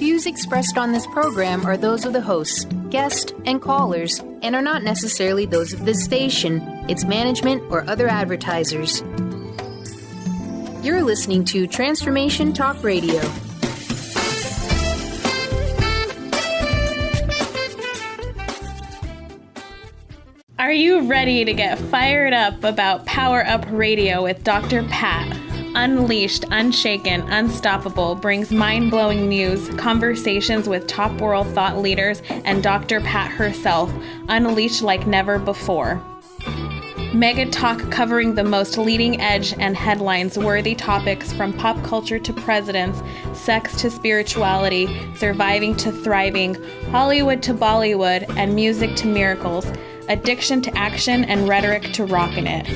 views expressed on this program are those of the hosts, guests, and callers, and are not necessarily those of this station, its management, or other advertisers. You're listening to Transformation Talk Radio. Are you ready to get fired up about Power Up Radio with Dr. Pat? Unleashed, Unshaken, Unstoppable brings mind-blowing news, conversations with top world thought leaders, and Dr. Pat herself, unleashed like never before. Mega talk covering the most leading edge and headlines-worthy topics from pop culture to presidents, sex to spirituality, surviving to thriving, Hollywood to Bollywood, and music to miracles, addiction to action, and rhetoric to rockin' it.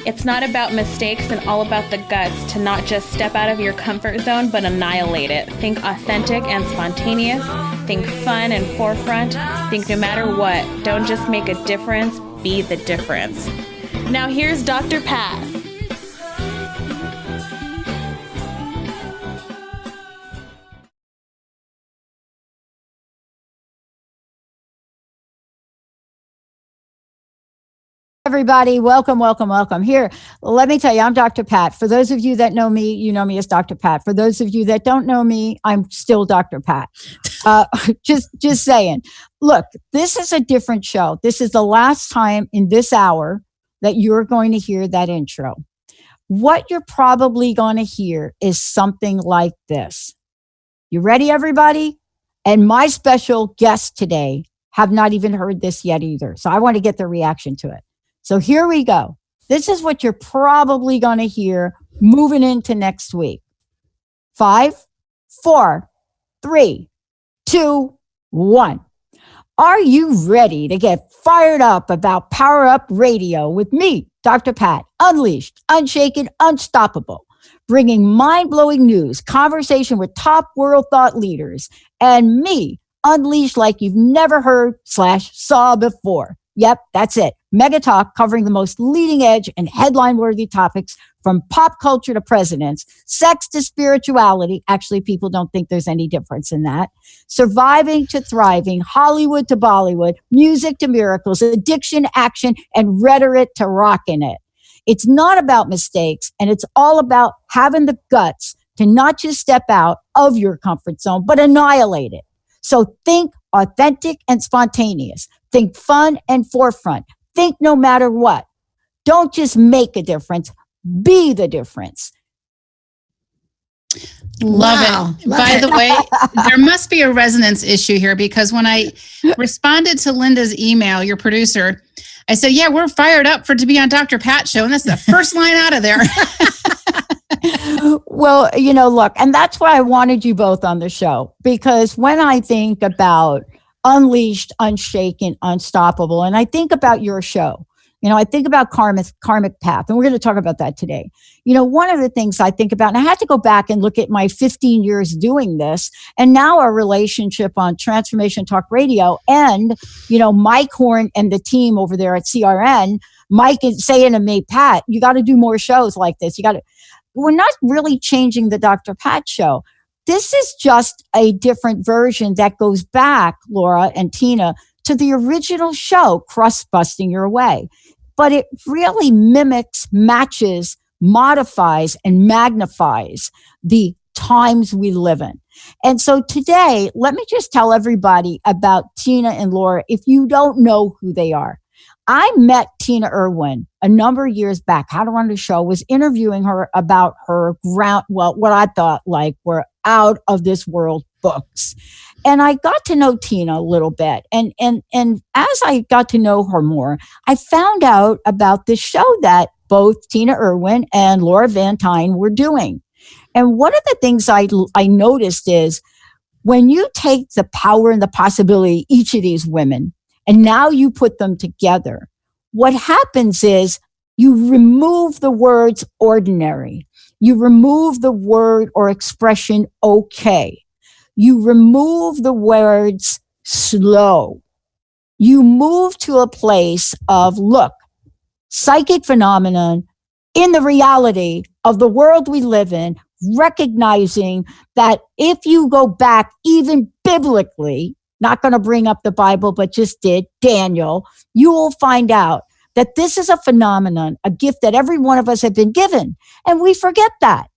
It's not about mistakes and all about the guts to not just step out of your comfort zone, but annihilate it. Think authentic and spontaneous. Think fun and forefront. Think no matter what, don't just make a difference, be the difference. Now here's Dr. Pat. Everybody, welcome. Here, let me tell you, I'm Dr. Pat. For those of you that know me, you know me as Dr. Pat. For those of you that don't know me, I'm still Dr. Pat. Just saying. Look, this is a different show. This is the last time in this hour that you're going to hear that intro. What you're probably going to hear is something like this. You ready, everybody? And my special guests today have not even heard this yet either. So I want to get their reaction to it. So here we go. This is what you're probably going to hear moving into next week. 5, 4, 3, 2, 1. Are you ready to get fired up about Power Up Radio with me, Dr. Pat, unleashed, unshaken, unstoppable, bringing mind-blowing news, conversation with top world thought leaders, and me, unleashed like you've never heard / saw before. Yep, that's it. Mega talk covering the most leading edge and headline-worthy topics from pop culture to presidents, sex to spirituality. Actually, people don't think there's any difference in that. Surviving to thriving, Hollywood to Bollywood, music to miracles, addiction, action, and rhetoric to rockin' it. It's not about mistakes, and it's all about having the guts to not just step out of your comfort zone, but annihilate it. So think authentic and spontaneous. Think fun and forefront. Think no matter what. Don't just make a difference. Be the difference. Love it. By the way, there must be a resonance issue here, because when I responded to Linda's email, your producer, I said, yeah, we're fired up to be on Dr. Pat's show. And that's the first line out of there. Well, look, and that's why I wanted you both on the show, because when I think about Unleashed, Unshaken, Unstoppable, and I think about your show, I think about Karmic Path, and we're going to talk about that today. One of the things I think about, and I had to go back and look at my 15 years doing this, and now our relationship on Transformation Talk Radio, and, Mike Horn and the team over there at CRN, Mike is saying to me, Pat, you got to do more shows like this. We're not really changing the Dr. Pat show. This is just a different version that goes back, Laura and Tina, to the original show, Crust Busting Your Way. But it really mimics, matches, modifies, and magnifies the times we live in. And so today, let me just tell everybody about Tina and Laura if you don't know who they are. I met Tina Erwin a number of years back, how to run the show, was interviewing her about her what I thought were out of this world books. And I got to know Tina a little bit. And as I got to know her more, I found out about this show that both Tina Erwin and Laura Van Tyne were doing. And one of the things I noticed is when you take the power and the possibility of each of these women, and now you put them together, what happens is you remove the words ordinary. You remove the word or expression okay. You remove the words slow. You move to a place of, look, psychic phenomenon in the reality of the world we live in, recognizing that if you go back even biblically, not going to bring up the Bible, but just did, Daniel, you will find out that this is a phenomenon, a gift that every one of us have been given. And we forget that.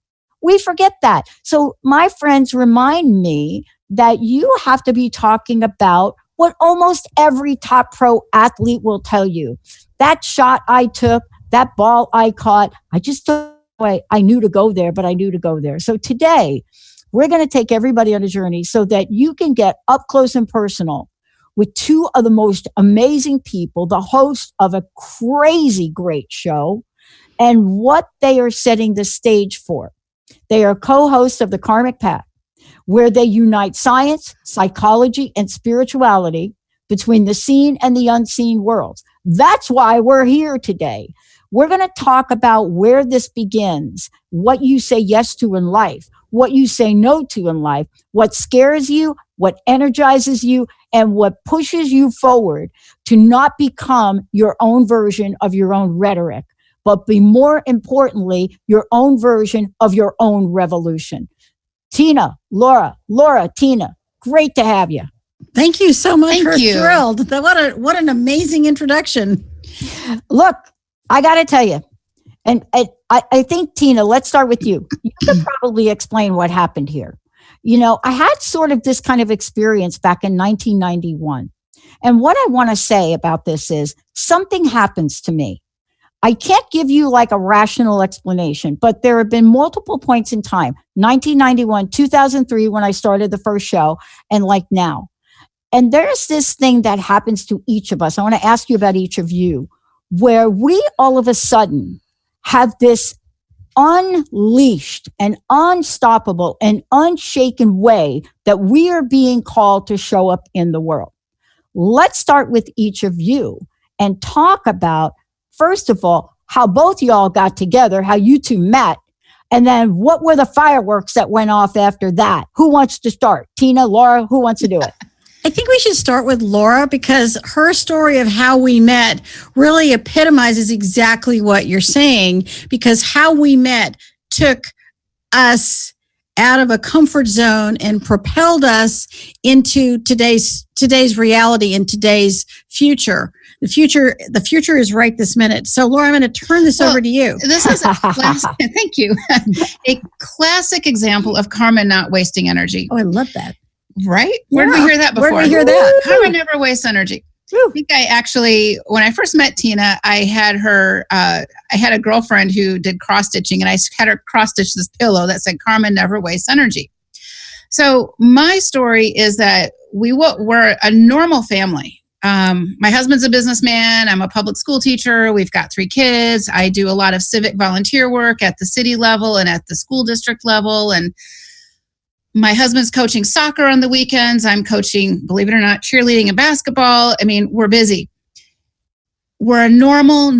We forget that. So my friends remind me that you have to be talking about what almost every top pro athlete will tell you. That shot I took, that ball I caught, I just took away. I knew to go there, but I knew to go there. So today, we're going to take everybody on a journey so that you can get up close and personal with two of the most amazing people, the host of a crazy great show, and what they are setting the stage for. They are co-hosts of the Karmic Path, where they unite science, psychology, and spirituality between the seen and the unseen worlds. That's why we're here today. We're going to talk about where this begins, what you say yes to in life, what you say no to in life, what scares you, what energizes you, and what pushes you forward to not become your own version of your own rhetoric, but be more importantly, your own version of your own revolution. Tina, Laura, Tina, great to have you. Thank you so much. Thank We're you. thrilled. What an amazing introduction. Look, I got to tell you, and I think, Tina, let's start with you. You could probably explain what happened here. You know, I had sort of this kind of experience back in 1991. And what I want to say about this is something happens to me. I can't give you like a rational explanation, but there have been multiple points in time, 1991, 2003, when I started the first show, and like now. And there's this thing that happens to each of us. I want to ask you about each of you, where we all of a sudden have this unleashed and unstoppable and unshaken way that we are being called to show up in the world. Let's start with each of you and talk about, first of all, how both y'all got together, how you two met, and then what were the fireworks that went off after that? Who wants to start? Tina, Laura, who wants to do it? I think we should start with Laura because her story of how we met really epitomizes exactly what you're saying, because how we met took us out of a comfort zone and propelled us into today's reality and today's future. The future is right this minute. So Laura, I'm going to turn this over to you. This is a classic, thank you. A classic example of karma not wasting energy. Oh, I love that. Right? Where did we hear that before? Where did we hear that? Karma never wastes energy. I think I actually, when I first met Tina, I had a girlfriend who did cross stitching, and I had her cross stitch this pillow that said karma never wastes energy. So my story is that we're a normal family. My husband's a businessman. I'm a public school teacher. We've got 3 kids. I do a lot of civic volunteer work at the city level and at the school district level. And my husband's coaching soccer on the weekends. I'm coaching, believe it or not, cheerleading and basketball. I mean, we're busy. We're a normal,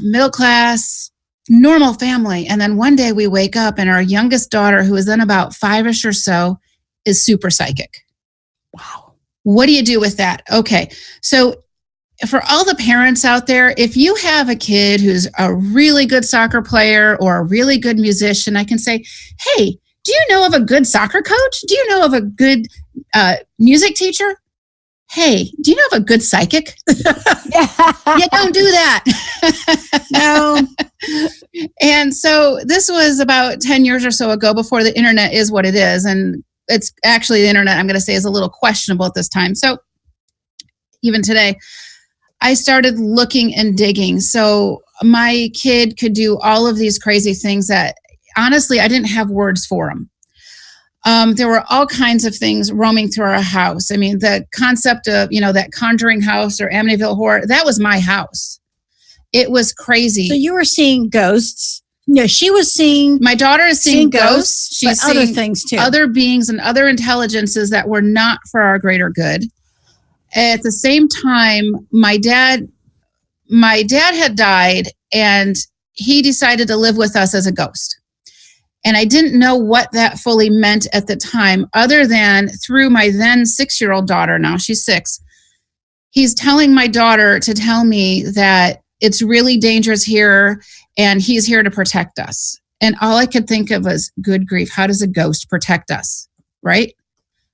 middle class, normal family. And then one day we wake up and our youngest daughter, who is then about 5-ish or so, is super psychic. Wow. What do you do with that? Okay. So for all the parents out there, if you have a kid who's a really good soccer player or a really good musician, I can say, hey, do you know of a good soccer coach? Do you know of a good music teacher? Hey, do you know of a good psychic? Yeah, don't do that. No. And so this was about 10 years or so ago, before the internet is what it is. And it's actually, the internet, I'm going to say, is a little questionable at this time. So even today, I started looking and digging. So my kid could do all of these crazy things that, honestly, I didn't have words for them. There were all kinds of things roaming through our house. I mean, the concept of, that Conjuring house or Amityville Horror, that was my house. It was crazy. So you were seeing ghosts. No, she was seeing. My daughter is seeing ghosts. She's but seeing other things too. Other beings and other intelligences that were not for our greater good. At the same time, my dad had died, and he decided to live with us as a ghost. And I didn't know what that fully meant at the time, other than through my then 6-year-old daughter, now she's 6, he's telling my daughter to tell me that it's really dangerous here and he's here to protect us. And all I could think of was, good grief, how does a ghost protect us? Right?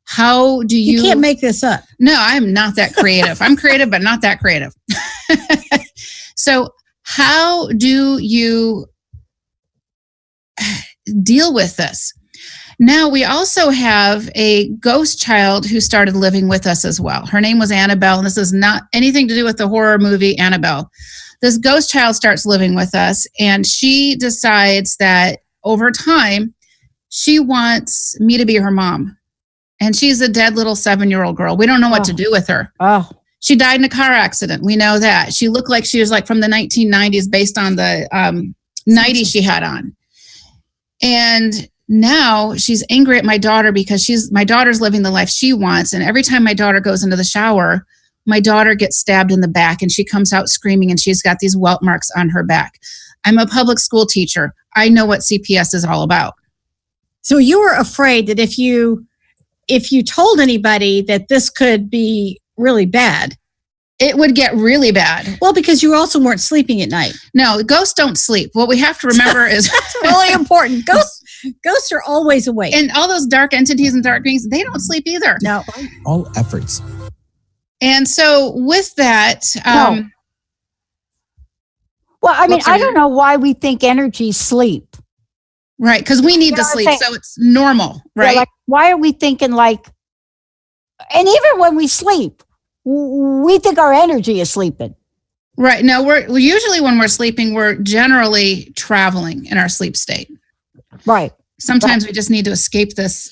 How do you... You can't make this up. No, I'm not that creative. I'm creative, but not that creative. So how do you deal with this? Now, we also have a ghost child who started living with us as well. Her name was Annabelle, and this is not anything to do with the horror movie Annabelle. This ghost child starts living with us, and she decides that over time, she wants me to be her mom. And she's a dead little 7-year-old girl. We don't know what to do with her. Oh. She died in a car accident. We know that. She looked like she was like from the 1990s based on the nightie she had on. And now she's angry at my daughter because my daughter's living the life she wants. And every time my daughter goes into the shower, my daughter gets stabbed in the back and she comes out screaming and she's got these welt marks on her back. I'm a public school teacher. I know what CPS is all about. So you were afraid that if you told anybody that this could be really bad, it would get really bad. Well, because you also weren't sleeping at night. No, ghosts don't sleep. What we have to remember is it's really important. Ghosts are always awake. And all those dark entities and dark beings, they don't sleep either. No. All efforts. And so with that, Well, I mean, I don't know why we think energies sleep. Right, because we need to sleep, so it's normal, right? Yeah, like, why are we thinking like, and even when we sleep, we think our energy is sleeping. Right. No, we're usually when we're sleeping, we're generally traveling in our sleep state. Right. Sometimes we just need to escape this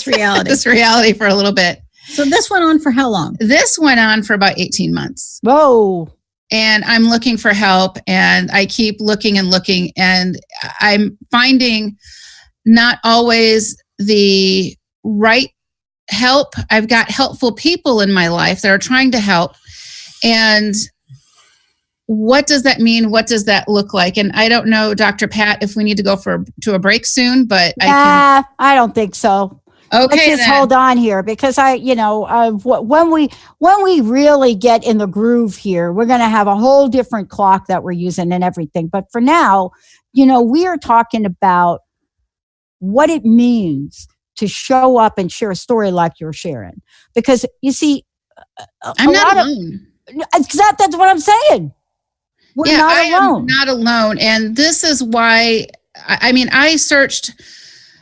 reality. This reality for a little bit. So this went on for how long? This went on for about 18 months. Whoa. And I'm looking for help, and I keep looking and looking, and I'm finding not always the right help. I've got helpful people in my life that are trying to help. And what does that mean? What does that look like? And I don't know, Dr. Pat, if we need to go to a break soon, but I don't think so. Okay, let's just hold on here, because when we really get in the groove here, we're going to have a whole different clock that we're using and everything. But for now, we are talking about what it means to show up and share a story like you're sharing. Because you see, I'm not alone. That's what I'm saying. We're not alone. I'm not alone. And this is why, I searched.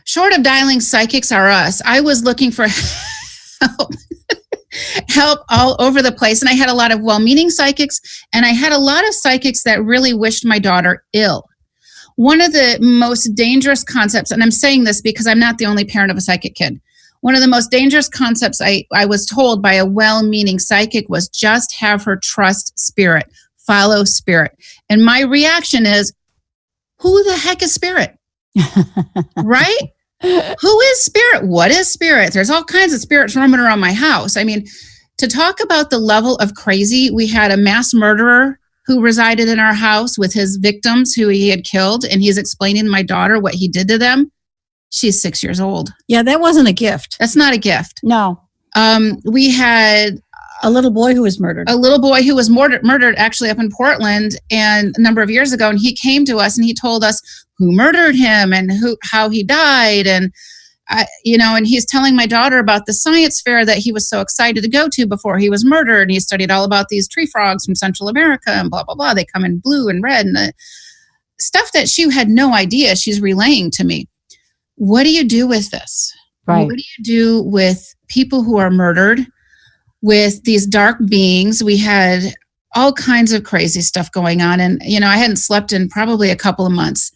Short of dialing Psychics R Us, I was looking for help all over the place. And I had a lot of well-meaning psychics, and I had a lot of psychics that really wished my daughter ill. One of the most dangerous concepts, and I'm saying this because I'm not the only parent of a psychic kid, one of the most dangerous concepts I was told by a well-meaning psychic was just have her trust spirit, follow spirit. And my reaction is, who the heck is spirit? Right? Who is spirit? What is spirit? There's all kinds of spirits roaming around my house. To talk about the level of crazy, we had a mass murderer who resided in our house with his victims who he had killed, and he's explaining to my daughter what he did to them. She's 6 years old. Yeah, that wasn't a gift. That's not a gift. No. We had a little boy who was murdered. A little boy who was murdered actually up in Portland and a number of years ago, and he came to us and he told us who murdered him and how he died, and and he's telling my daughter about the science fair that he was so excited to go to before he was murdered, and he studied all about these tree frogs from Central America and blah blah blah. They come in blue and red and the stuff that she had no idea. She's relaying to me. What do you do with this? Right. What do you do with people who are murdered? With these dark beings? We had all kinds of crazy stuff going on, and I hadn't slept in probably a couple of months.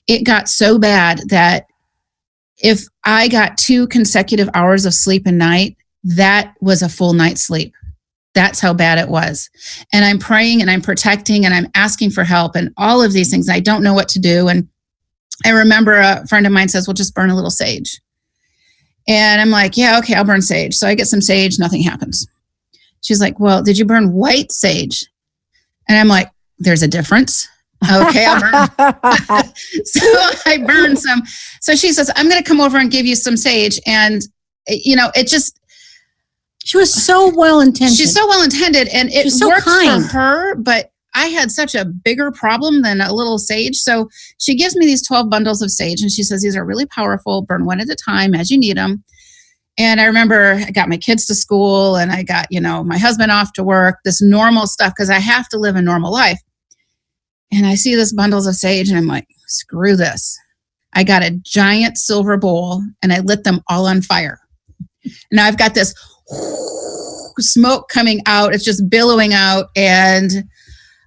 It got so bad that if I got 2 consecutive hours of sleep a night, that was a full night's sleep. That's how bad it was. And I'm praying and I'm protecting and I'm asking for help and all of these things. I don't know what to do. And I remember a friend of mine says, well, just burn a little sage. And I'm like, yeah, okay, I'll burn sage. So I get some sage, nothing happens. She's like, well, did you burn white sage? And I'm like, there's a difference. Okay, I'll burn. So I burned some. So she says, I'm going to come over and give you some sage. And, it just. She was so well-intended. She's so well-intended. And it so worked kind for her. But I had such a bigger problem than a little sage. So she gives me these 12 bundles of sage and she says, these are really powerful, burn one at a time as you need them. And I remember I got my kids to school and I got, my husband off to work, this normal stuff, because I have to live a normal life. And I see this bundles of sage and I'm like, screw this. I got a giant silver bowl and I lit them all on fire. And I've got this smoke coming out. It's just billowing out and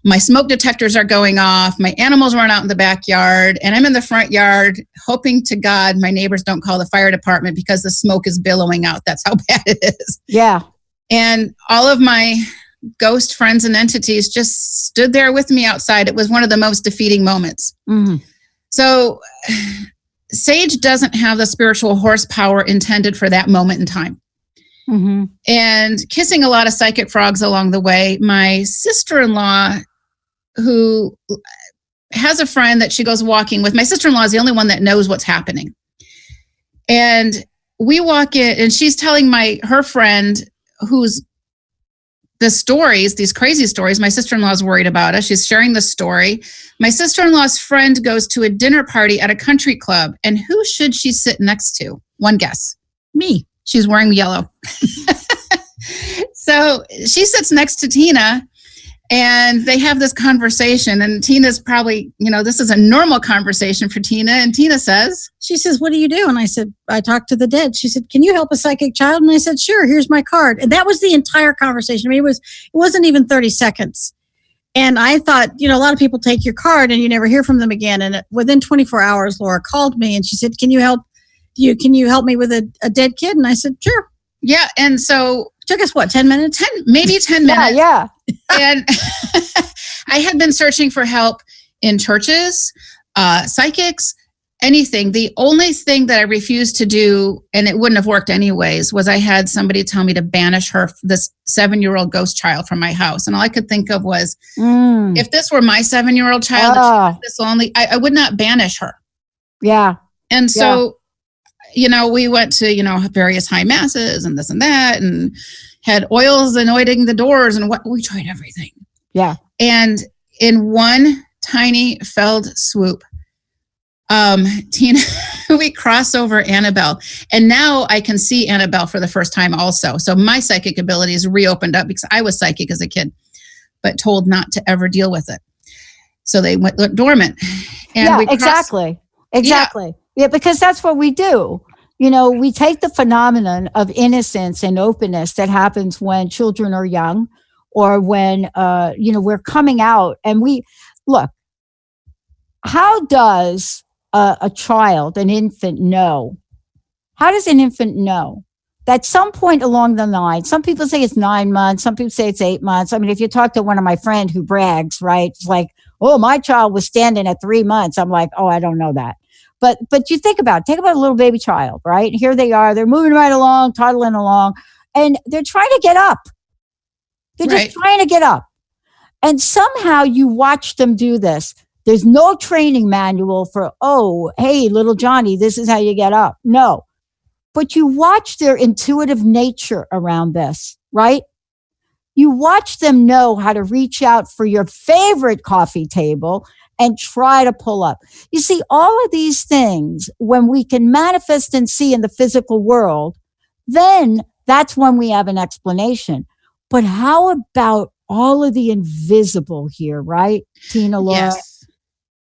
my smoke detectors are going off. My animals run out in the backyard and I'm in the front yard hoping to God my neighbors don't call the fire department because the smoke is billowing out. That's how bad it is. Yeah. And all of my ghost friends and entities just stood there with me outside. It was one of the most defeating moments. Mm-hmm. So sage doesn't have the spiritual horsepower intended for that moment in time. Mm-hmm. And kissing a lot of psychic frogs along the way. My sister-in-law, who has a friend that she goes walking with. My sister-in-law is the only one that knows what's happening. And we walk in and she's telling her friend who's the stories, these crazy stories. My sister-in-law is worried about us. She's sharing the story. My sister-in-law's friend goes to a dinner party at a country club. And who should she sit next to? One guess. Me. She's wearing yellow. So she sits next to Tina and they have this conversation. And Tina's probably, this is a normal conversation for Tina. And Tina says, she says, what do you do? And I said, I talk to the dead. She said, can you help a psychic child? And I said, sure, here's my card. And that was the entire conversation. I mean, it wasn't even 30 seconds. And I thought, a lot of people take your card and you never hear from them again. And within 24 hours, Laura called me and she said, can you help me with a dead kid? And I said, sure. Yeah. And so took us 10 minutes? Maybe 10 minutes. Yeah. And I had been searching for help in churches, psychics, anything. The only thing that I refused to do, and it wouldn't have worked anyways, was I had somebody tell me to banish this 7-year-old ghost child from my house. And all I could think of was, if this were my 7-year-old child, I would not banish her. Yeah. And so, we went to, various high masses and this and that and had oils anointing the doors and we tried everything. Yeah. And in one tiny felled swoop, Tina, we cross over Annabelle. And now I can see Annabelle for the first time also. So my psychic abilities reopened up because I was psychic as a kid, but told not to ever deal with it. So they went dormant. And exactly. Yeah, because that's what we do. We take the phenomenon of innocence and openness that happens when children are young or when, we're coming out and look, how does a child, an infant know? How does an infant know? At some point along the line, some people say it's 9 months, some people say it's 8 months. I mean, if you talk to one of my friends who brags, right? It's like, oh, my child was standing at 3 months. I'm like, oh, I don't know that. But you think about a little baby child, right? Here they are, they're moving right along, toddling along, and they're trying to get up. They're just trying to get up. And somehow you watch them do this. There's no training manual for, oh, hey, little Johnny, this is how you get up. No. But you watch their intuitive nature around this, right? You watch them know how to reach out for your favorite coffee table and try to pull up. You see, all of these things, when we can manifest and see in the physical world, then that's when we have an explanation. But how about all of the invisible here, right, Tina, Laura? Yes.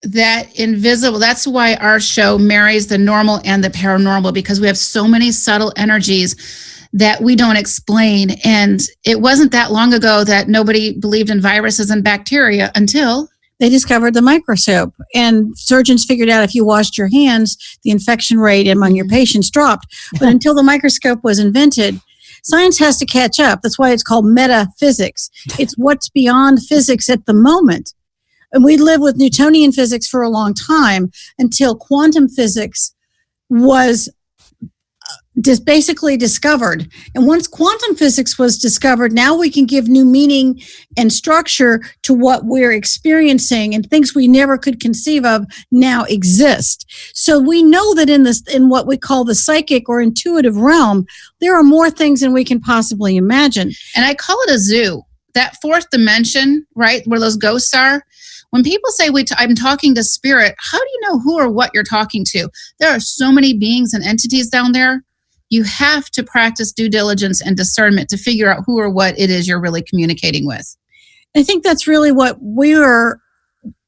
That invisible, that's why our show marries the normal and the paranormal, because we have so many subtle energies that we don't explain. And it wasn't that long ago that nobody believed in viruses and bacteria until they discovered the microscope, and surgeons figured out if you washed your hands, the infection rate among your patients dropped. But until the microscope was invented, science has to catch up. That's why it's called metaphysics. It's what's beyond physics at the moment. And we lived with Newtonian physics for a long time until quantum physics was just basically discovered. And once quantum physics was discovered, now we can give new meaning and structure to what we're experiencing, and things we never could conceive of now exist. So we know that in what we call the psychic or intuitive realm, there are more things than we can possibly imagine. And I call it a zoo. that fourth dimension, right, where those ghosts are, when people say I'm talking to spirit, how do you know who or what you're talking to? There are so many beings and entities down there. You have to practice due diligence and discernment to figure out who or what it is you're really communicating with. I think that's really what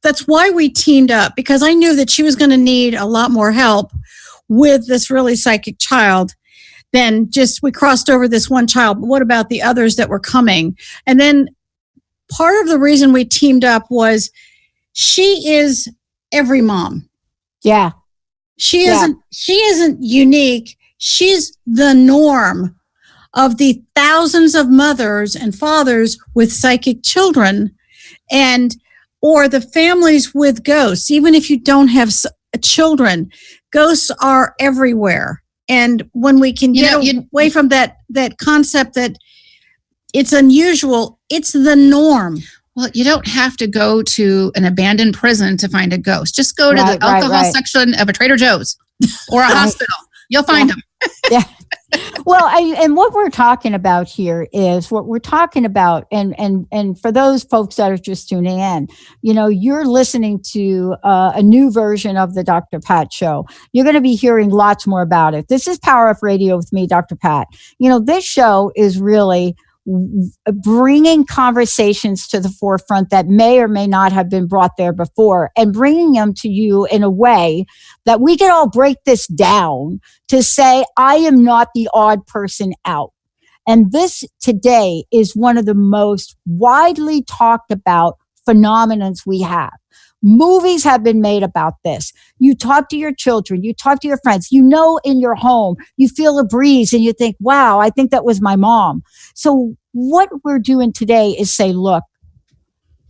that's why we teamed up, because I knew that she was going to need a lot more help with this really psychic child than just we crossed over this one child. But what about the others that were coming? And then part of the reason we teamed up was she is every mom. Yeah. She isn't unique. She's the norm of the thousands of mothers and fathers with psychic children, or the families with ghosts. Even if you don't have children, ghosts are everywhere. And when we can get away from that concept that it's unusual, it's the norm. Well, you don't have to go to an abandoned prison to find a ghost. Just go to the alcohol section of a Trader Joe's or a hospital. You'll find them. Yeah. Well, and what we're talking about here is what we're talking about. And for those folks that are just tuning in, you're listening to a new version of the Dr. Pat Show. You're going to be hearing lots more about it. This is Power Up Radio with me, Dr. Pat. This show is really bringing conversations to the forefront that may or may not have been brought there before, and bringing them to you in a way that we can all break this down to say, I am not the odd person out. And this today is one of the most widely talked about phenomenons we have. Movies have been made about this. You talk to your children, you talk to your friends, in your home, you feel a breeze and you think, wow, I think that was my mom. So what we're doing today is say, look,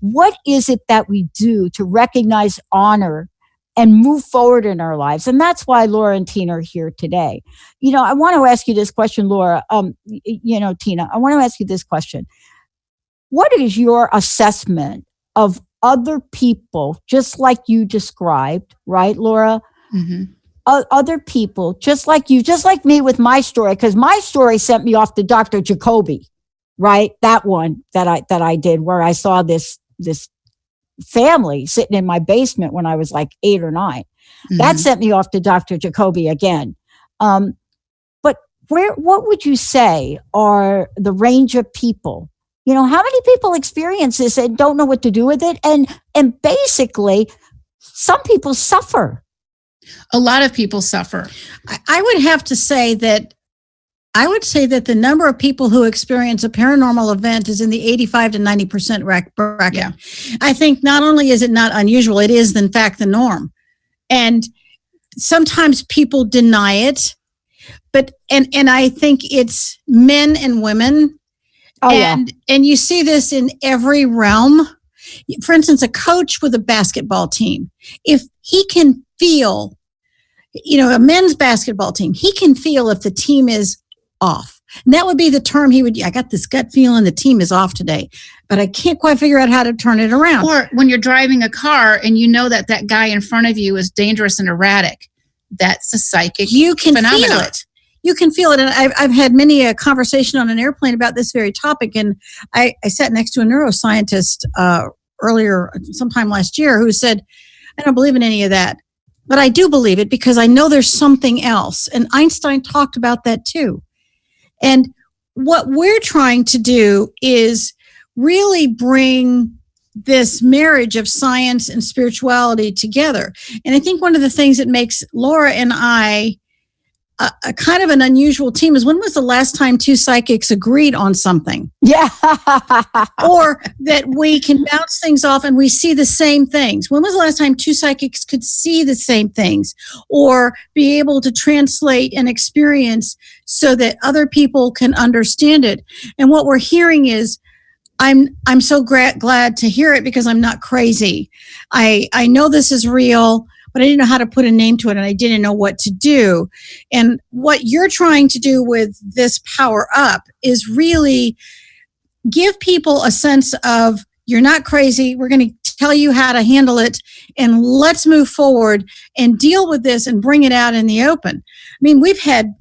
what is it that we do to recognize, honor, and move forward in our lives? And that's why Laura and Tina are here today. I want to ask you this question, Laura. Tina, I want to ask you this question. What is your assessment of other people, just like you described, right, Laura? Mm-hmm. Other people, just like you, just like me with my story, because my story sent me off to Dr. Jacoby, right? That one that I did, where I saw this family sitting in my basement when I was like 8 or 9. Mm-hmm. That sent me off to Dr. Jacoby again. But what would you say are the range of people? How many people experience this and don't know what to do with it? And basically, some people suffer. A lot of people suffer. I would have to say that the number of people who experience a paranormal event is in the 85 to 90% bracket. Yeah. I think not only is it not unusual, it is in fact the norm. And sometimes people deny it, but and I think it's men and women. Oh, and you see this in every realm. For instance, a coach with a basketball team, if he can feel, a men's basketball team, he can feel if the team is off. And that would be the term I got this gut feeling the team is off today, but I can't quite figure out how to turn it around. Or when you're driving a car and you know that guy in front of you is dangerous and erratic, that's a psychic phenomenon. Feel it. You can feel it. And I've had many a conversation on an airplane about this very topic. And I sat next to a neuroscientist earlier, sometime last year, who said, I don't believe in any of that. But I do believe it because I know there's something else. And Einstein talked about that too. And what we're trying to do is really bring this marriage of science and spirituality together. And I think one of the things that makes Laura and I a kind of an unusual team is, when was the last time 2 psychics agreed on something? Yeah. Or that we can bounce things off and we see the same things. When was the last time 2 psychics could see the same things or be able to translate and experience so that other people can understand it? And what we're hearing is, I'm so glad to hear it because I'm not crazy. I know this is real, but I didn't know how to put a name to it, and I didn't know what to do. And what you're trying to do with this Power Up is really give people a sense of, you're not crazy. We're going to tell you how to handle it, and let's move forward and deal with this and bring it out in the open. I mean, we've had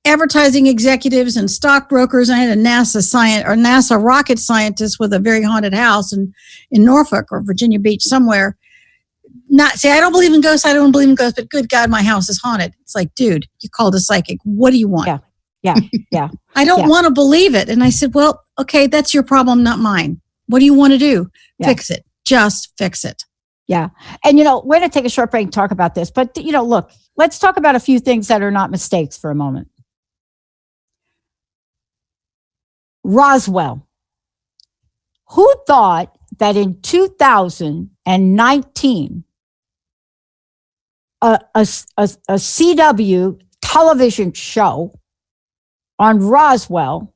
advertising executives and stockbrokers. I had a NASA rocket scientist with a very haunted house in Norfolk or Virginia Beach somewhere. Not say, I don't believe in ghosts, but good God, my house is haunted. It's like, dude, you called a psychic. What do you want? Yeah. I don't want to believe it. And I said, well, okay, that's your problem, not mine. What do you want to do? Fix it. Just fix it. Yeah. And, we're going to take a short break and talk about this. But, look, let's talk about a few things that are not mistakes for a moment. Roswell. Who thought that in 2019, a CW television show on Roswell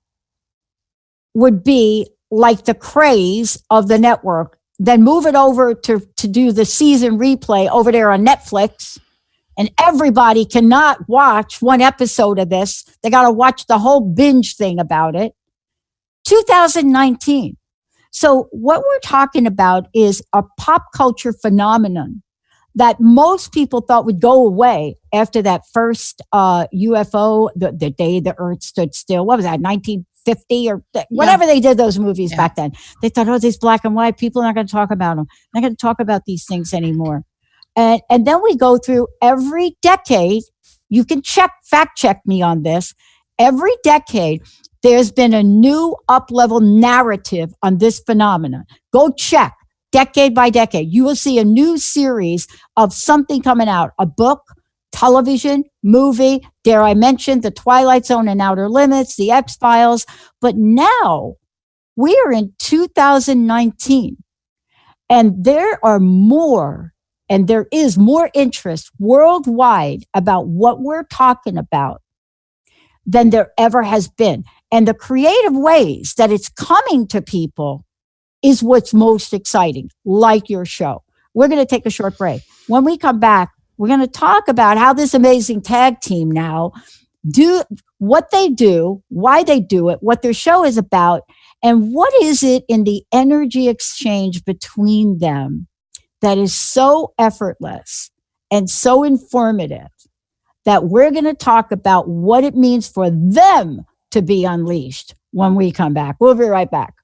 would be like the craze of the network, then move it over to do the season replay over there on Netflix, and everybody cannot watch one episode of this. They got to watch the whole binge thing about it. 2019. So what we're talking about is a pop culture phenomenon that most people thought would go away after that first UFO, the day the Earth stood still. What was that, 1950 or whatever they did those movies back then? They thought, oh, these black and white, people are not going to talk about them. They're not going to talk about these things anymore. And then we go through every decade. You can fact check me on this. Every decade, there's been a new up-level narrative on this phenomenon. Go check. Decade by decade, you will see a new series of something coming out, a book, television, movie. Dare I mention The Twilight Zone and Outer Limits, The X-Files. But now we are in 2019, and there is more interest worldwide about what we're talking about than there ever has been. And the creative ways that it's coming to people is what's most exciting, like your show. We're going to take a short break. When we come back, we're going to talk about how this amazing tag team now do what they do, why they do it, what their show is about, and what is it in the energy exchange between them that is so effortless and so informative that we're going to talk about what it means for them to be unleashed when we come back. We'll be right back.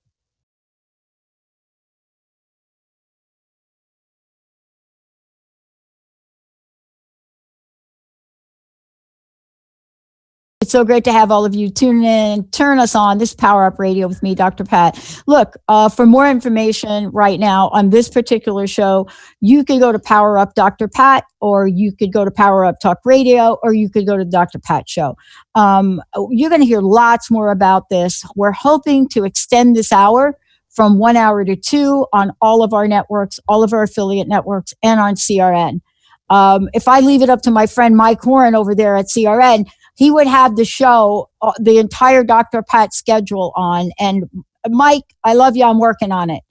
It's so great to have all of you tune in, turn us on. This Power Up Radio with me, Dr. Pat. Look, for more information right now on this particular show, you could go to Power Up Dr. Pat, or you could go to Power Up Talk Radio, or you could go to Dr. Pat Show. You're going to hear lots more about this. We're hoping to extend this hour from 1 hour to 2 on all of our networks, all of our affiliate networks, and on CRN. If I leave it up to my friend Mike Horn over there at CRN, he would have the show, the entire Dr. Pat schedule on. And Mike, I love you. I'm working on it.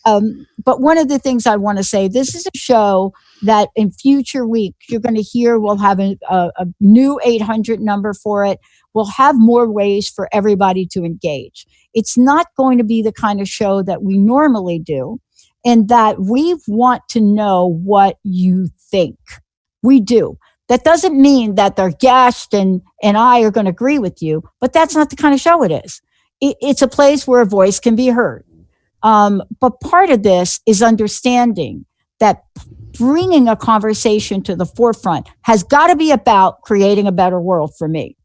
But one of the things I want to say, this is a show that in future weeks, you're going to hear we'll have a new 800 number for it. We'll have more ways for everybody to engage. It's not going to be the kind of show that we normally do, and that we want to know what you think. We do. That doesn't mean that their guest and I are going to agree with you, but that's not the kind of show it is. It's a place where a voice can be heard. But part of this is understanding that bringing a conversation to the forefront has got to be about creating a better world for me.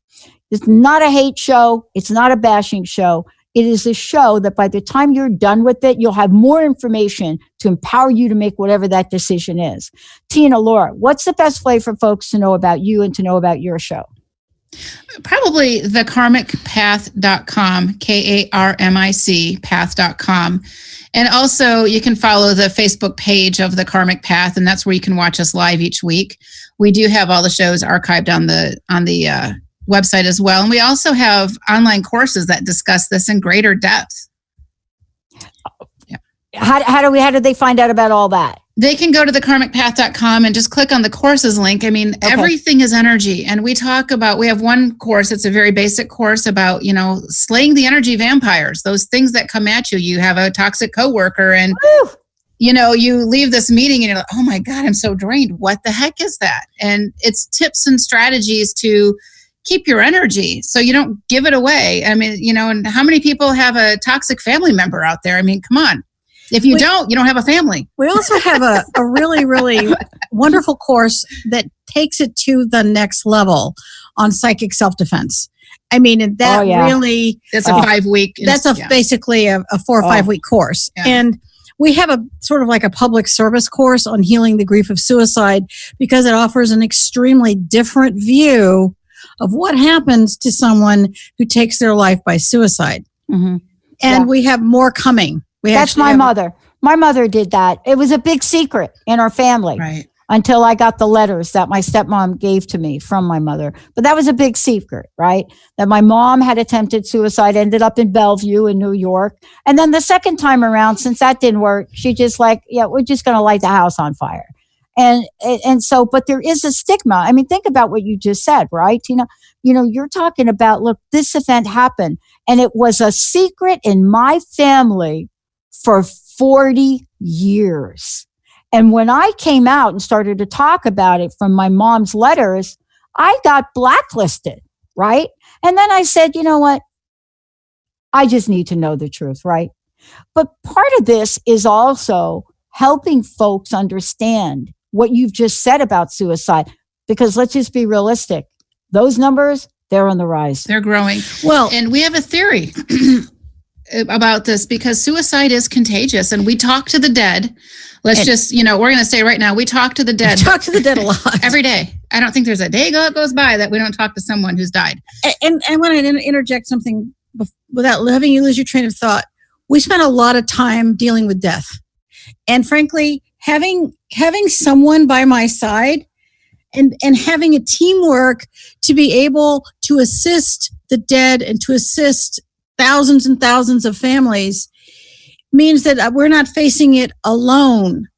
It's not a hate show. It's not a bashing show. It is a show that by the time you're done with it, you'll have more information to empower you to make whatever that decision is. Tina, Laura, what's the best way for folks to know about you and to know about your show? Probably the karmicpath.com, KARMIC path.com. And also you can follow the Facebook page of the Karmic Path, and that's where you can watch us live each week. We do have all the shows archived on the website as well. And we also have online courses that discuss this in greater depth. Yeah. How do they find out about all that? They can go to thekarmicpath.com and just click on the courses link. I mean, Everything is energy. And we have one course, it's a very basic course about, slaying the energy vampires, those things that come at you. You have a toxic coworker and, you leave this meeting and you're like, oh my God, I'm so drained. What the heck is that? And it's tips and strategies to keep your energy so you don't give it away. I mean, and how many people have a toxic family member out there? I mean, come on. If you don't have a family. We also have a really, really wonderful course that takes it to the next level on psychic self-defense. I mean, that really... It's a 5-week. That's basically a 4 or 5 week course. Yeah. And we have a sort of like a public service course on healing the grief of suicide because it offers an extremely different view of what happens to someone who takes their life by suicide. Mm-hmm. And we have more coming. That's my mother. My mother did that. It was a big secret in our family. Right. Until I got the letters that my stepmom gave to me from my mother. But that was a big secret, right? That my mom had attempted suicide, ended up in Bellevue in New York. And then the second time around, since that didn't work, she just we're just going to light the house on fire. And so, but there is a stigma. I mean, think about what you just said, right, Tina? You're talking about, look, this event happened and it was a secret in my family for 40 years. And when I came out and started to talk about it from my mom's letters, I got blacklisted, right? And then I said, you know what? I just need to know the truth, right? But part of this is also helping folks understand what you've just said about suicide. Because let's just be realistic. Those numbers, they're on the rise. They're growing. Well, and we have a theory about this because suicide is contagious and we talk to the dead. We're going to say right now, we talk to the dead. We talk to the dead a lot. Every day. I don't think there's a day goes by that we don't talk to someone who's died. And I want to interject something without having you lose your train of thought. We spend a lot of time dealing with death. And frankly, having someone by my side and having a teamwork to be able to assist the dead and to assist thousands and thousands of families means that we're not facing it alone.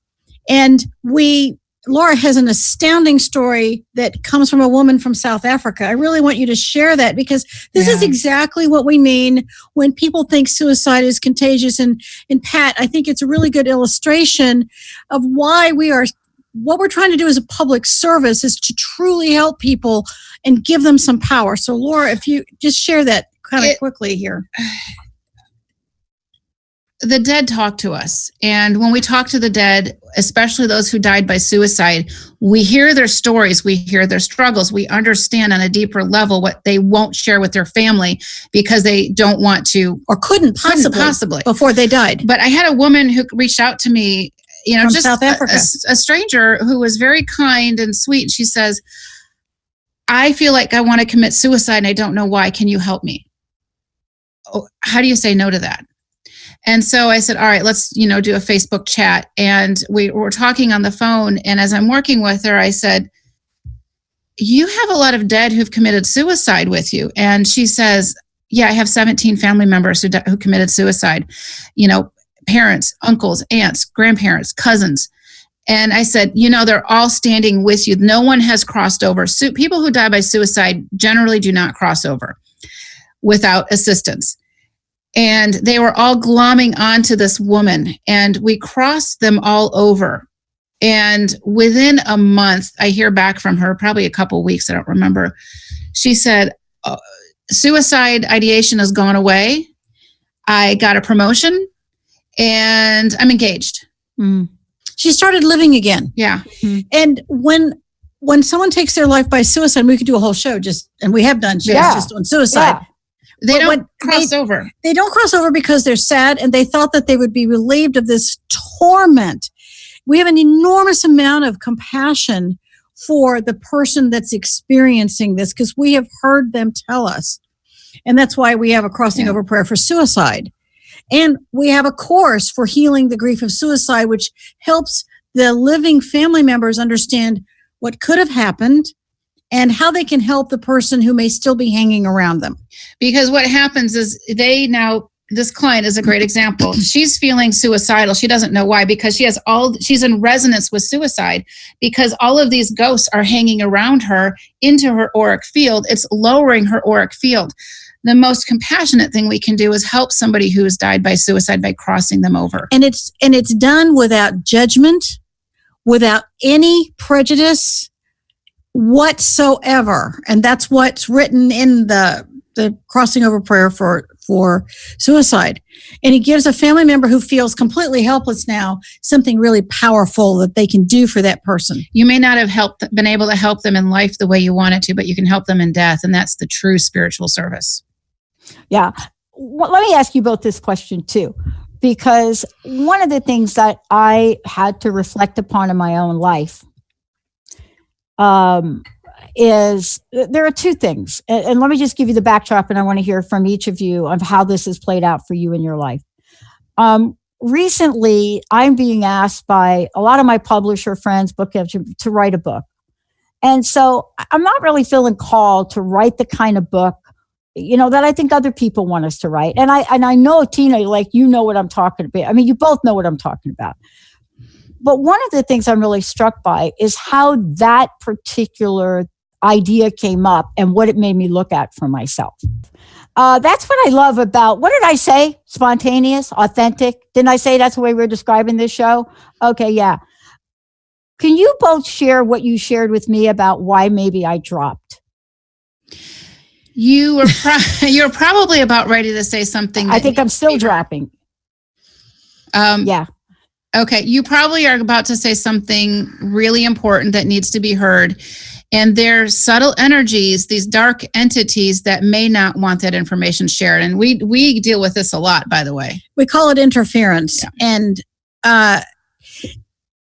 And Laura has an astounding story that comes from a woman from South Africa. I really want you to share that because this is exactly what we mean when people think suicide is contagious. And Pat, I think it's a really good illustration of why what we're trying to do as a public service is to truly help people and give them some power. So Laura, if you just share that kind of quickly here. The dead talk to us. And when we talk to the dead, especially those who died by suicide, we hear their stories, we hear their struggles, we understand on a deeper level what they won't share with their family because they don't want to or couldn't possibly before they died. But I had a woman who reached out to me, from just South Africa. A stranger who was very kind and sweet. She says, I feel like I want to commit suicide and I don't know why. Can you help me? Oh, how do you say no to that? And so I said, all right, let's, do a Facebook chat. And we were talking on the phone. And as I'm working with her, I said, you have a lot of dead who've committed suicide with you. And she says, yeah, I have 17 family members who committed suicide, parents, uncles, aunts, grandparents, cousins. And I said, they're all standing with you. No one has crossed over. People who die by suicide generally do not cross over without assistance. And they were all glomming onto this woman, and we crossed them all over. And within a month, I hear back from her, probably a couple of weeks, I don't remember. She said, suicide ideation has gone away. I got a promotion, and I'm engaged. Mm. She started living again. Yeah. Mm. And when someone takes their life by suicide, we could do a whole show and we have done shows just on suicide. Yeah. They don't cross over. They don't cross over because they're sad and they thought that they would be relieved of this torment. We have an enormous amount of compassion for the person that's experiencing this because we have heard them tell us. And that's why we have a crossing over prayer for suicide. And we have a course for healing the grief of suicide, which helps the living family members understand what could have happened and how they can help the person who may still be hanging around them. Because what happens is this client is a great example. She's feeling suicidal. She doesn't know why, because she's in resonance with suicide because all of these ghosts are hanging around her into her auric field. It's lowering her auric field. The most compassionate thing we can do is help somebody who has died by suicide by crossing them over. And it's done without judgment, without any prejudice. whatsoever. And that's what's written in the crossing over prayer for suicide. And he gives a family member who feels completely helpless now something really powerful that they can do for that person. You may not have been able to help them in life the way you wanted to, but you can help them in death. And that's the true spiritual service. Yeah. Well, let me ask you both this question too, because one of the things that I had to reflect upon in my own life is there are two things. And let me just give you the backdrop, and I want to hear from each of you of how this has played out for you in your life. Recently, I'm being asked by a lot of my publisher friends, book editors, to write a book. And so I'm not really feeling called to write the kind of book, that I think other people want us to write. And I know, Tina, like, you know what I'm talking about. I mean, you both know what I'm talking about. But one of the things I'm really struck by is how that particular idea came up and what it made me look at for myself. That's what I love about, what did I say? Spontaneous, authentic. Didn't I say that's the way we're describing this show? Okay, yeah. Can you both share what you shared with me about why maybe I dropped? You were you're probably about ready to say something. I think I'm still dropping. Yeah. Okay. You probably are about to say something really important that needs to be heard. And there's subtle energies, these dark entities that may not want that information shared. And we deal with this a lot, by the way. We call it interference. Yeah. And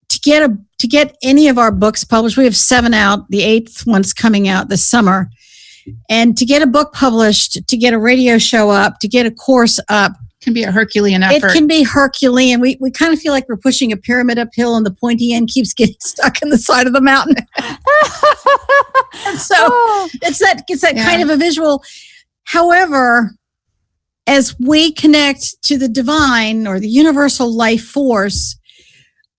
to get any of our books published, we have 7 out. The 8th one's coming out this summer. And to get a book published, to get a radio show up, to get a course up, can be a Herculean effort. It can be Herculean. We kind of feel like we're pushing a pyramid uphill and the pointy end keeps getting stuck in the side of the mountain. And so it's that kind of a visual. However, as we connect to the divine or the universal life force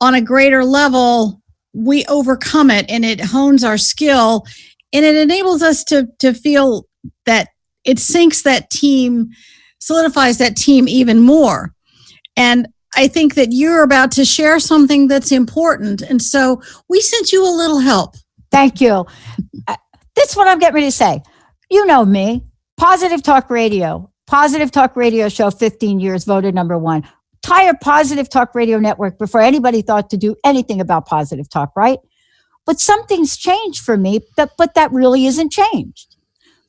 on a greater level, we overcome it and it hones our skill and it enables us to feel that it sinks that team, solidifies that team even more. And I think that you're about to share something that's important. And so we sent you a little help. Thank you. This is what I'm getting ready to say. You know me, Positive Talk Radio show, 15 years, voted #1. Entire Positive Talk Radio network before anybody thought to do anything about positive talk, right? But something's changed for me, but that really isn't changed.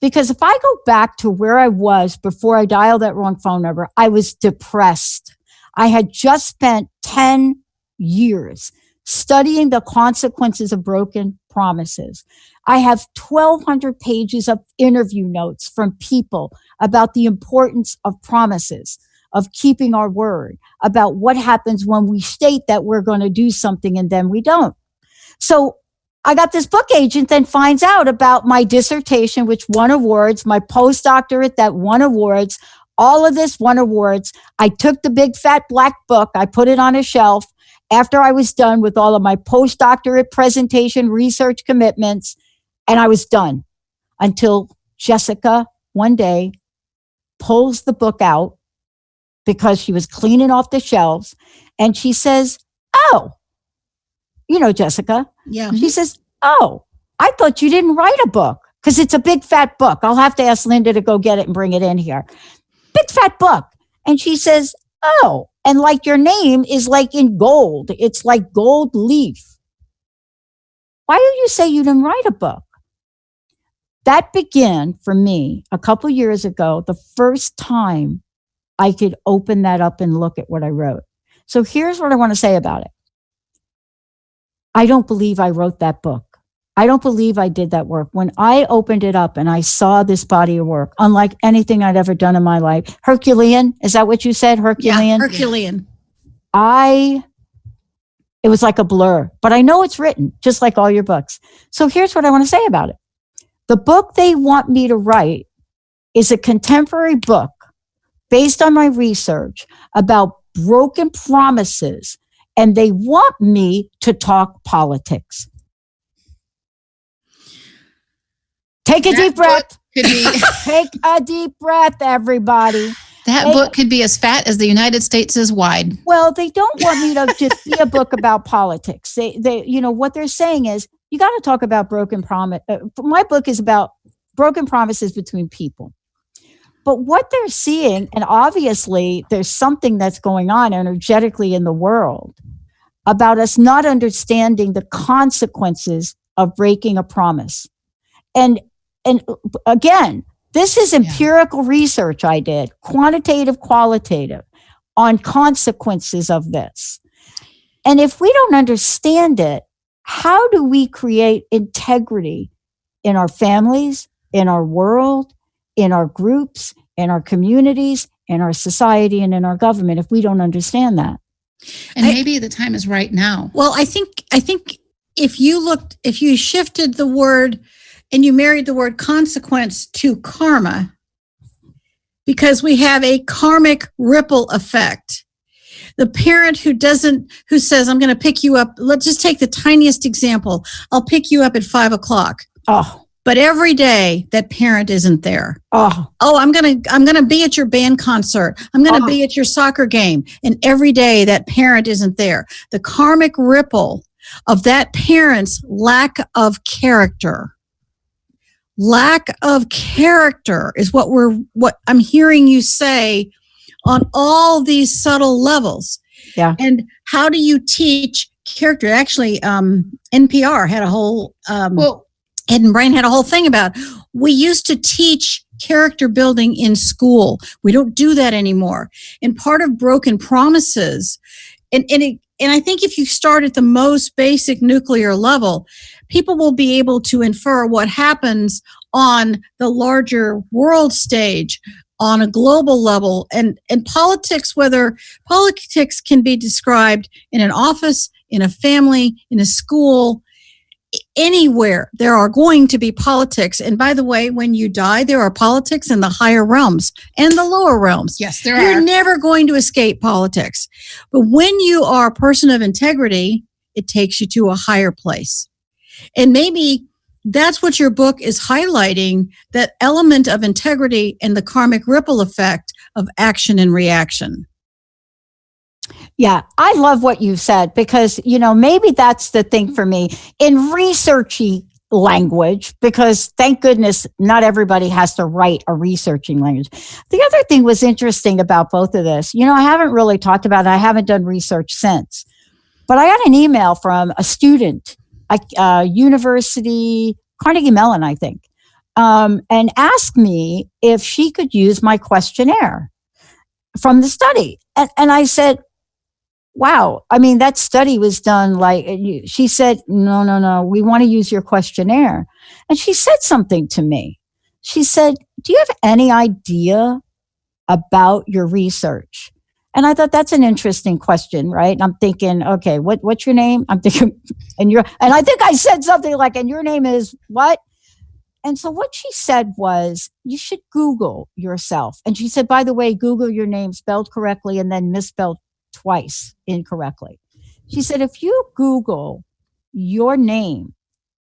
Because if I go back to where I was before I dialed that wrong phone number, I was depressed. I had just spent 10 years studying the consequences of broken promises. I have 1,200 pages of interview notes from people about the importance of promises, of keeping our word, about what happens when we state that we're going to do something and then we don't. So I got this book agent that finds out about my dissertation, which won awards, my postdoctorate that won awards, all of this won awards. I took the big fat black book, I put it on a shelf after I was done with all of my postdoctorate presentation research commitments, and I was done until Jessica one day pulls the book out because she was cleaning off the shelves, and she says, "Oh, you know, Jessica." Yeah. She says, "Oh, I thought you didn't write a book," because it's a big fat book. I'll have to ask Linda to go get it and bring it in here. Big fat book. And she says, "Oh, and like your name is like in gold. It's like gold leaf. Why do you say you didn't write a book?" That began for me a couple years ago, the first time I could open that up and look at what I wrote. So here's what I want to say about it. I don't believe I wrote that book. I don't believe I did that work. When I opened it up and I saw this body of work, unlike anything I'd ever done in my life, Herculean, is that what you said? Herculean? Yeah, Herculean. It was like a blur, but I know it's written just like all your books. So here's what I want to say about it. The book they want me to write is a contemporary book based on my research about broken promises, and they want me to talk politics. Take a deep breath. Take a deep breath, everybody. That book could be as fat as the United States is wide. Well, they don't want me to just be a book about politics. They, you know, what they're saying is, you got to talk about broken promise. My book is about broken promises between people. But what they're seeing, and obviously there's something that's going on energetically in the world about us not understanding the consequences of breaking a promise. And again, this is empirical research I did, quantitative, qualitative, on consequences of this. And if we don't understand it, how do we create integrity in our families, in our world, in our groups, in our communities, in our society, and in our government if we don't understand that? And maybe the time is right now. Well, I think if you shifted the word and you married the word consequence to karma, because we have a karmic ripple effect. The parent who says, I'm going to pick you up. Let's just take the tiniest example. I'll pick you up at 5:00. Oh. But every day that parent isn't there. Oh, I'm gonna be at your band concert. I'm gonna be at your soccer game. And every day that parent isn't there. The karmic ripple of that parent's lack of character. Lack of character is what I'm hearing you say on all these subtle levels. Yeah. And how do you teach character? Actually, NPR had a whole Hidden Brain had a whole thing about, we used to teach character building in school. We don't do that anymore. And part of broken promises, and I think if you start at the most basic nuclear level, people will be able to infer what happens on the larger world stage, on a global level. And politics, whether politics can be described in an office, in a family, in a school, anywhere, there are going to be politics. And by the way, when you die, there are politics in the higher realms and the lower realms. Yes, there are. You're never going to escape politics. But when you are a person of integrity, it takes you to a higher place. And maybe that's what your book is highlighting, that element of integrity and the karmic ripple effect of action and reaction. Yeah, I love what you said because, maybe that's the thing for me in researchy language, because thank goodness not everybody has to write a researching language. The other thing was interesting about both of this, I haven't really talked about it. I haven't done research since, but I got an email from a student, University, Carnegie Mellon, I think, and asked me if she could use my questionnaire from the study. And I said, wow, that study was done she said, no, we want to use your questionnaire. And she said something to me. She said, do you have any idea about your research? And I thought that's an interesting question, right? And I'm thinking, okay, what's your name? I'm thinking, and I think I said something like, and your name is what? And so what she said was, you should Google yourself. And she said, by the way, Google your name spelled correctly and then misspelled twice incorrectly. She said, if you Google your name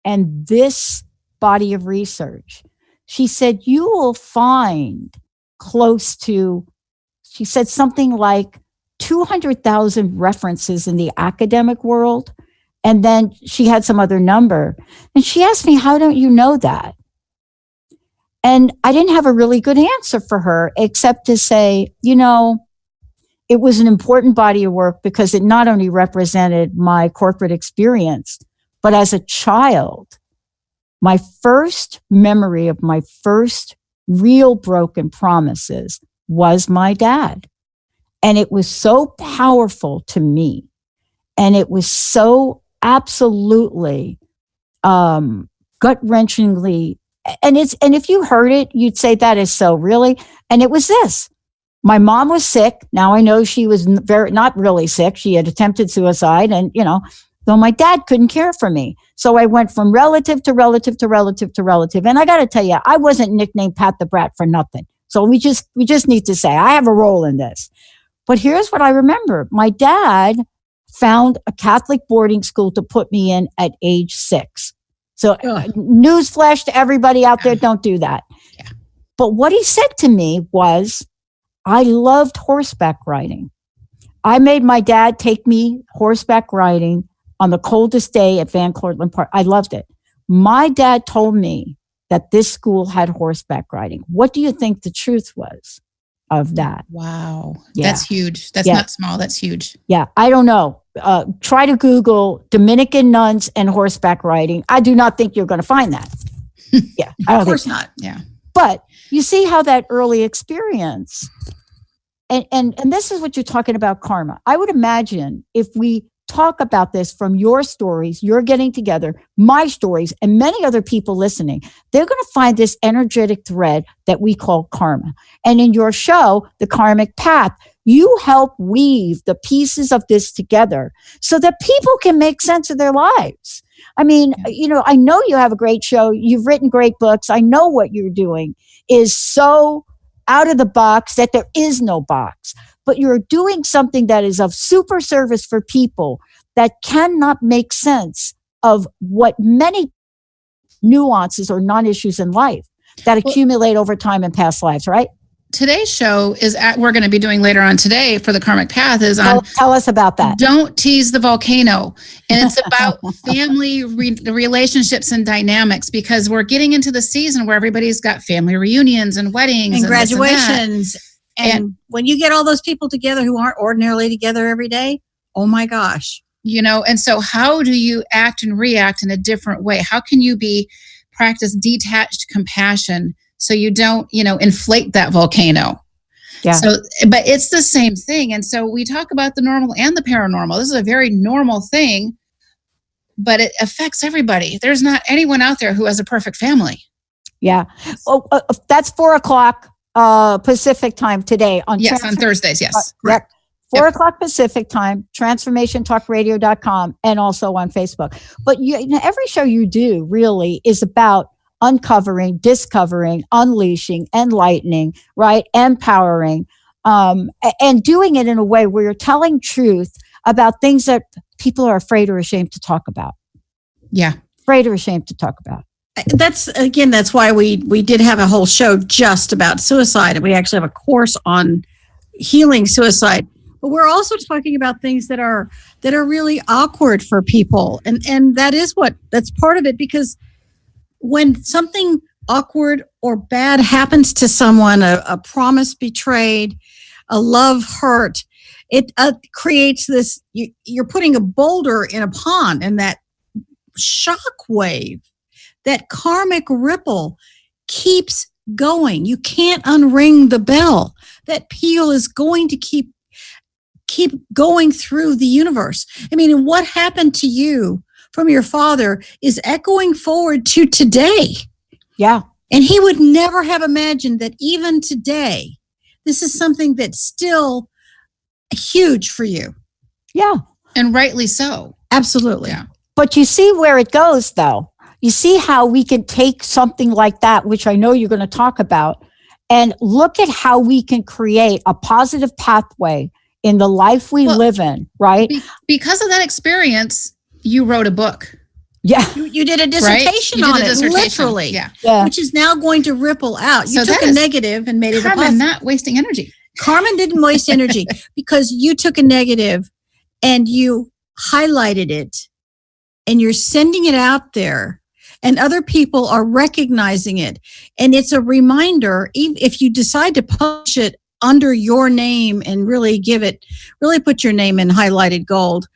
and this body of research, she said, you will find close to, she said something like 200,000 references in the academic world. And then she had some other number. And she asked me, how don't you know that? And I didn't have a really good answer for her, except to say, it was an important body of work because it not only represented my corporate experience, but as a child, my first memory of my first real broken promises was my dad. And it was so powerful to me. And it was so absolutely gut-wrenchingly, and if you heard it, you'd say, that is so really. And it was this. My mom was sick. Now I know she was not really sick. She had attempted suicide and, though my dad couldn't care for me. So I went from relative to relative to relative to relative. And I got to tell you, I wasn't nicknamed Pat the Brat for nothing. So we just need to say, I have a role in this. But here's what I remember. My dad found a Catholic boarding school to put me in at age 6. So newsflash to everybody out there, don't do that. Yeah. But what he said to me was, I loved horseback riding. I made my dad take me horseback riding on the coldest day at Van Cortlandt Park. I loved it. My dad told me that this school had horseback riding. What do you think the truth was of that? Wow. Yeah. That's huge. That's not small. That's huge. Yeah. I don't know. Try to Google Dominican nuns and horseback riding. I do not think you're going to find that. Yeah. I don't Of course think not. Yeah. But you see how that early experience, and this is what you're talking about, karma. I would imagine if we talk about this from your stories, you're getting together, my stories, and many other people listening, they're going to find this energetic thread that we call karma. And in your show, The Karmic Path, you help weave the pieces of this together so that people can make sense of their lives. I mean, I know you have a great show. You've written great books. I know what you're doing is so out of the box that there is no box. But you're doing something that is of super service for people that cannot make sense of what many nuances or non-issues in life that accumulate over time in past lives, right? Today's show is we're going to be doing later on today for the Karmic Path is on. Tell us about that. Don't tease the volcano. And it's about family relationships and dynamics, because we're getting into the season where everybody's got family reunions and weddings and graduations. And when you get all those people together who aren't ordinarily together every day, oh my gosh. And so how do you act and react in a different way? How can you practice detached compassion so you don't, inflate that volcano? Yeah. So, but it's the same thing. And so we talk about the normal and the paranormal. This is a very normal thing, but it affects everybody. There's not anyone out there who has a perfect family. Yeah. Oh, that's 4:00 Pacific time today. On Thursdays. Yes. Correct. 4:00 Pacific time, transformationtalkradio.com, and also on Facebook. But every show you do really is about uncovering, discovering, unleashing, enlightening, right? Empowering, and doing it in a way where you're telling truth about things that people are afraid or ashamed to talk about. Yeah. Afraid or ashamed to talk about. That's why we did have a whole show just about suicide. And we actually have a course on healing suicide. But we're also talking about things that are really awkward for people. And that's part of it, because when something awkward or bad happens to someone, a promise betrayed, a love hurt, it creates this, you're putting a boulder in a pond, and that shock wave, that karmic ripple keeps going. You can't unring the bell. That peal is going to keep going through the universe. I mean, and what happened to you from your father is echoing forward to today. Yeah. And he would never have imagined that even today, this is something that's still huge for you. Yeah. And rightly so. Absolutely. Yeah. But you see where it goes, though. You see how we can take something like that, which I know you're going to talk about, and look at how we can create a positive pathway in the life we live in, right? Because of that experience, you wrote a book. Yeah. You did a dissertation on it, literally. Yeah. Which is now going to ripple out. You took a negative and made it a positive. Not wasting energy. Carmen didn't waste energy because you took a negative and you highlighted it and you're sending it out there, and other people are recognizing it. And it's a reminder, even if you decide to publish it under your name and really put your name in highlighted gold,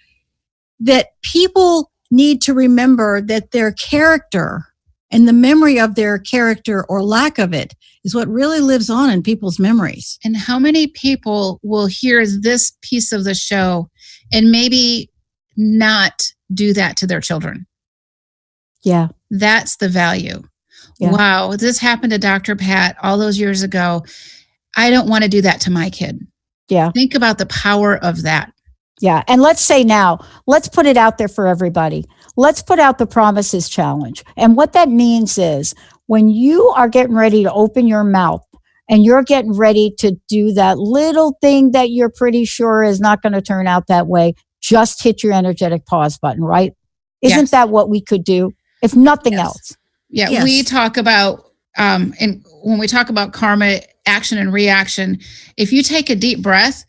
that people need to remember that their character and the memory of their character or lack of it is what really lives on in people's memories. And how many people will hear this piece of the show and maybe not do that to their children? Yeah. That's the value. Yeah. Wow, this happened to Dr. Pat all those years ago. I don't want to do that to my kid. Yeah. Think about the power of that. Yeah. And let's put it out there for everybody. Let's put out the Promises Challenge. And what that means is when you are getting ready to open your mouth and you're getting ready to do that little thing that you're pretty sure is not going to turn out that way, just hit your energetic pause button, right? Isn't that what we could do, if nothing else? Yeah. Yes. We talk about, and when we talk about karma, action and reaction, if you take a deep breath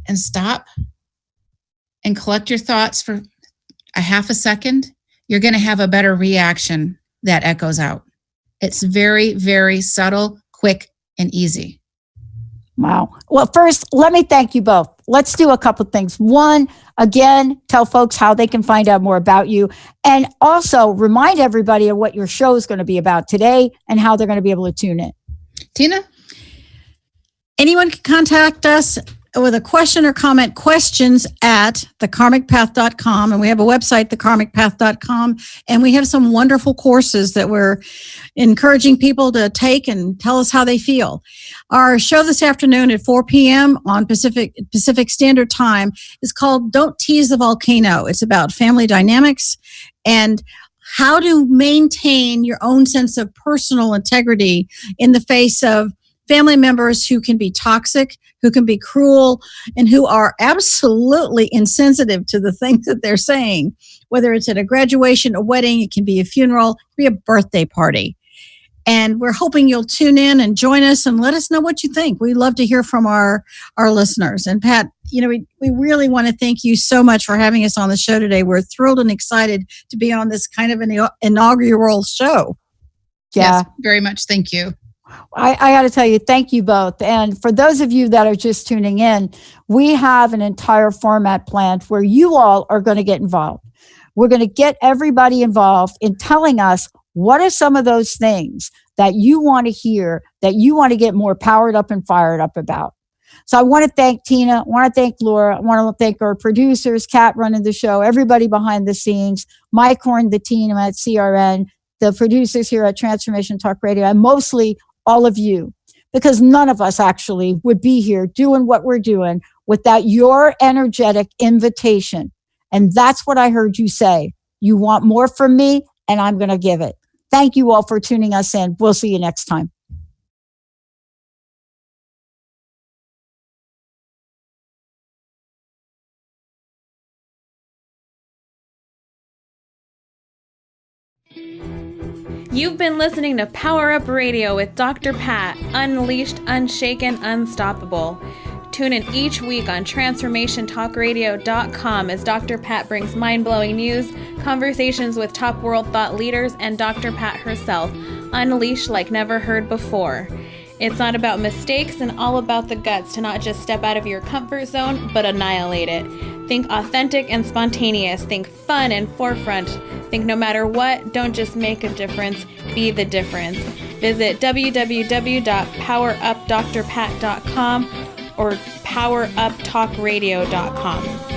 and stop and collect your thoughts for a half a second, you're going to have a better reaction that echoes out. It's very, very subtle, quick, and easy. Wow. Well, first, let me thank you both. Let's do a couple things. One, again, tell folks how they can find out more about you. And also remind everybody of what your show is going to be about today and how they're going to be able to tune in. Tina? Anyone can contact us with a question or comment, questions at thekarmicpath.com. And we have a website, thekarmicpath.com. And we have some wonderful courses that we're encouraging people to take and tell us how they feel. Our show this afternoon at 4 p.m. on Pacific Standard Time is called Don't Tease the Volcano. It's about family dynamics and how to maintain your own sense of personal integrity in the face of family members who can be toxic, who can be cruel, and who are absolutely insensitive to the things that they're saying. Whether it's at a graduation, a wedding, it can be a funeral, it can be a birthday party. And we're hoping you'll tune in and join us and let us know what you think. We love to hear from our listeners. And Pat, we really want to thank you so much for having us on the show today. We're thrilled and excited to be on this kind of an inaugural show. Yeah. Yes, very much. Thank you. I got to tell you, thank you both. And for those of you that are just tuning in, we have an entire format planned where you all are going to get involved. We're going to get everybody involved in telling us what are some of those things that you want to hear, that you want to get more powered up and fired up about. So I want to thank Tina. I want to thank Laura. I want to thank our producers, Kat running the show, everybody behind the scenes, Mike Horn, the team at CRN, the producers here at Transformation Talk Radio, and mostly all of you, because none of us actually would be here doing what we're doing without your energetic invitation. And that's what I heard you say. You want more from me, and I'm going to give it. Thank you all for tuning us in. We'll see you next time. You've been listening to Power Up Radio with Dr. Pat, Unleashed, Unshaken, Unstoppable. Tune in each week on TransformationTalkRadio.com as Dr. Pat brings mind-blowing news, conversations with top world thought leaders, and Dr. Pat herself, unleashed like never heard before. It's not about mistakes and all about the guts to not just step out of your comfort zone, but annihilate it. Think authentic and spontaneous. Think fun and forefront. Think no matter what, don't just make a difference, be the difference. Visit www.powerupdrpat.com or poweruptalkradio.com.